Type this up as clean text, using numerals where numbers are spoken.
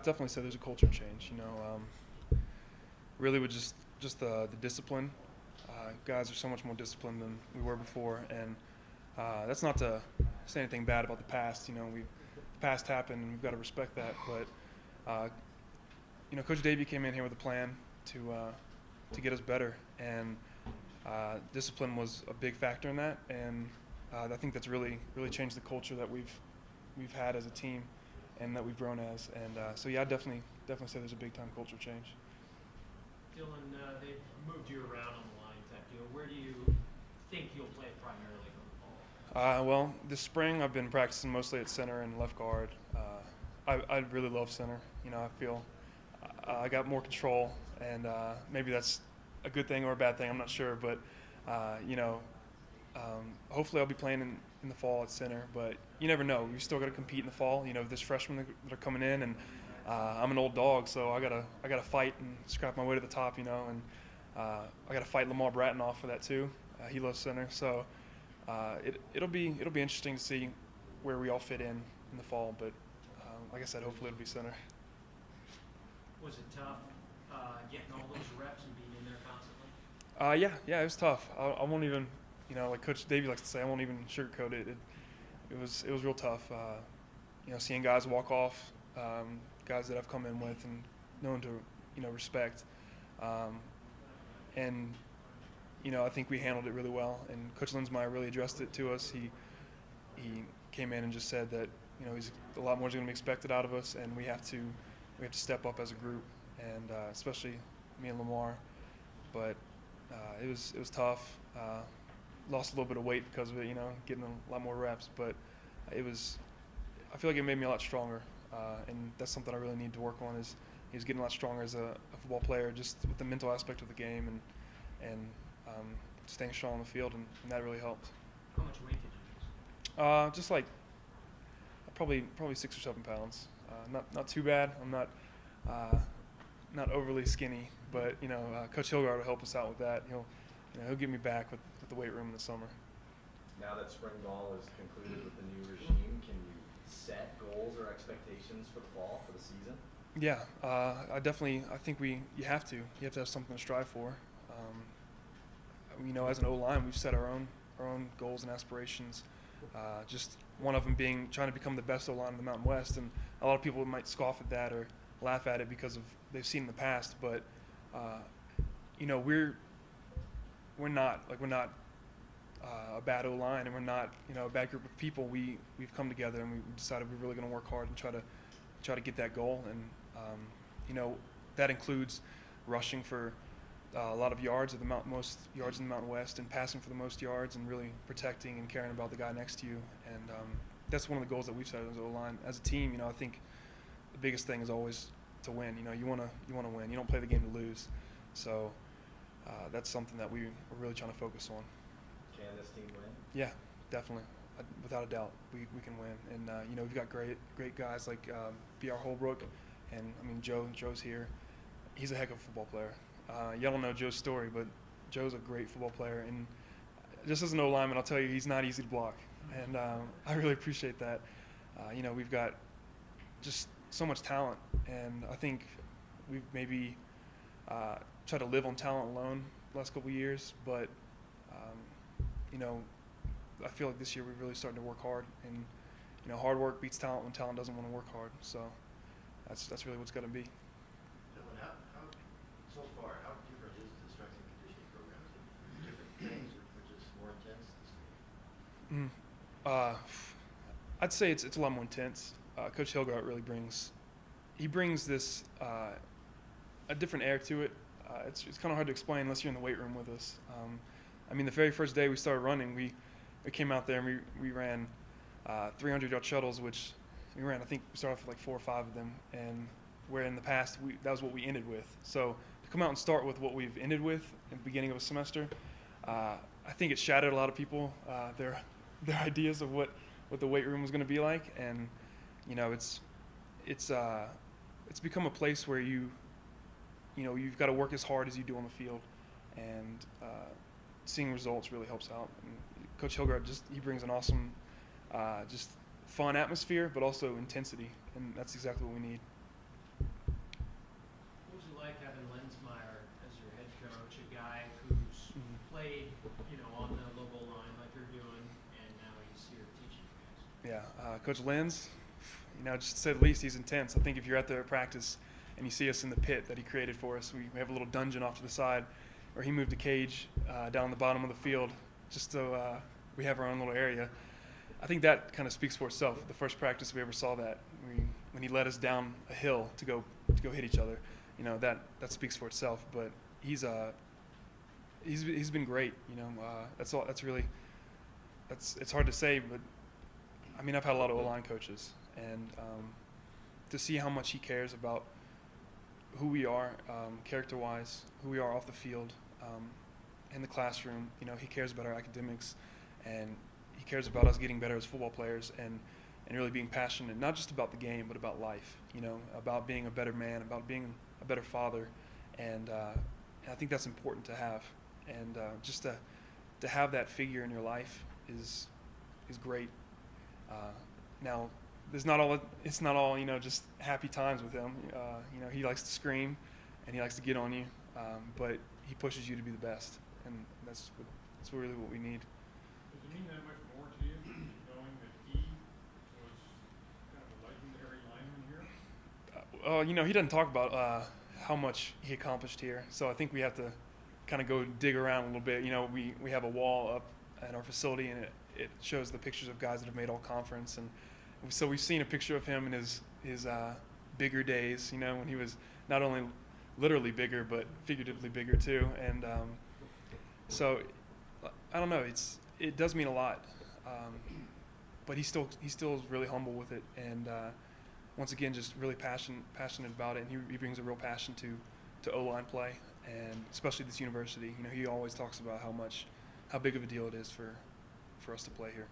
I'd definitely say there's a culture change. Really with just the discipline. Guys are so much more disciplined than we were before, and that's not to say anything bad about the past. The past happened, and we've got to respect that. But Coach Diehm came in here with a plan to get us better, and discipline was a big factor in that. And I think that's really changed the culture that we've had as a team, and that we've grown as. And so yeah, I definitely say there's a big time culture change. Dillon, they've moved you around on the line type deal. Where do you think you'll play primarily for the fall? Well, this spring I've been practicing mostly at center and left guard. I really love center. I feel I got more control, and maybe that's a good thing or a bad thing. I'm not sure, but hopefully I'll be playing in the fall at center. But you never know. We still got to compete in the fall. There's freshmen that are coming in, and I'm an old dog, so I gotta fight and scrap my way to the top. And I gotta fight Lamar Bratton for that too. He loves center, so it'll be interesting to see where we all fit in the fall. But like I said, hopefully it'll be center. Was it tough getting all those reps and being in there constantly? Yeah, it was tough. I won't even, like Coach Davey likes to say, I won't even sugarcoat it. It was real tough. Seeing guys walk off, guys that I've come in with and known to, respect. And I think we handled it really well. And Coach Linsmeyer really addressed it to us. He came in and just said that, a lot more is going to be expected out of us, and we have to step up as a group, and especially me and Lamar. But it was tough. Lost a little bit of weight because of it, getting a lot more reps. But I feel like it made me a lot stronger, and that's something I really need to work on. Is getting a lot stronger as a football player, just with the mental aspect of the game, and staying strong on the field, and that really helped. How much weight did you lose? Just like probably 6 or 7 pounds. Not too bad. I'm not overly skinny, but Coach Hilgard will help us out with that. He'll get me back with the weight room in the summer. Now that spring ball is concluded with the new regime, can you set goals or expectations for the fall, for the season? Yeah, I think you have to have something to strive for. As an O-line, we've set our own goals and aspirations. Just one of them being trying to become the best O-line in the Mountain West, and a lot of people might scoff at that or laugh at it because they've seen in the past. But we're not a bad O-line, and we're not a bad group of people. We've come together and we decided we're really going to work hard and try to get that goal. And that includes rushing for a lot of yards, most yards in the Mountain West, and passing for the most yards, and really protecting and caring about the guy next to you. And that's one of the goals that we've set as O-line. As a team, I think the biggest thing is always to win. You want to win. You don't play the game to lose. So that's something that we're really trying to focus on. Can this team win? Yeah, definitely. Without a doubt, we can win. And we've got great guys like B.R. Holbrook, and Joe's here. He's a heck of a football player. Y'all don't know Joe's story, but Joe's a great football player. And just as an O-lineman, I'll tell you, he's not easy to block. And I really appreciate that. We've got just so much talent, and I think we've maybe tried to live on talent alone the last couple of years. But I feel like this year we're really starting to work hard, and hard work beats talent when talent doesn't want to work hard. So that's really what's going to be. So far, how different is the strength and conditioning programs? Different things, which is more intense this year? I'd say it's a lot more intense. Coach Hilgart really brings this a different air to it. It's kind of hard to explain unless you're in the weight room with us. The very first day we started running, we came out there and we ran 300-yard shuttles, which we ran. I think we started off with like 4 or 5 of them, and where in the past that was what we ended with. So to come out and start with what we've ended with in the beginning of a semester, I think it shattered a lot of people their ideas of what the weight room was going to be like. And it's become a place where you've got to work as hard as you do on the field, and seeing results really helps out. And Coach Hilgard he brings an awesome just fun atmosphere, but also intensity, and that's exactly what we need. played, on the Lobo line like you're doing, and now he's here teaching you guys. Yeah, Coach Lenz, just to say the least, he's intense. I think if you're at the practice and you see us in the pit that he created for us, we have a little dungeon off to the side where he moved a cage down the bottom of the field just so we have our own little area. I think that kind of speaks for itself. The first practice we ever saw that, when he led us down a hill to go hit each other, that speaks for itself. But he's been great. That's all. It's hard to say, but I mean, I've had a lot of O-line coaches, and to see how much he cares about who we are, character-wise, who we are off the field, in the classroom. He cares about our academics, and he cares about us getting better as football players, and really being passionate, not just about the game, but about life. About being a better man, about being a better father, and I think that's important to have. And just to have that figure in your life is great. Now, it's not all just happy times with him. He likes to scream, and he likes to get on you, but he pushes you to be the best, and that's really what we need. Does it mean that much more to you, knowing that he was kind of a legendary lineman here? He doesn't talk about how much he accomplished here, so I think we have to kind of go dig around a little bit. We have a wall up at our facility, and it shows the pictures of guys that have made all conference, and so we've seen a picture of him in his bigger days, when he was not only literally bigger but figuratively bigger too. And so I don't know, it does mean a lot, but he still is really humble with it, and once again just really passionate about it. And he brings a real passion to O-line play, and especially this university. He always talks about how big of a deal it is for us to play here.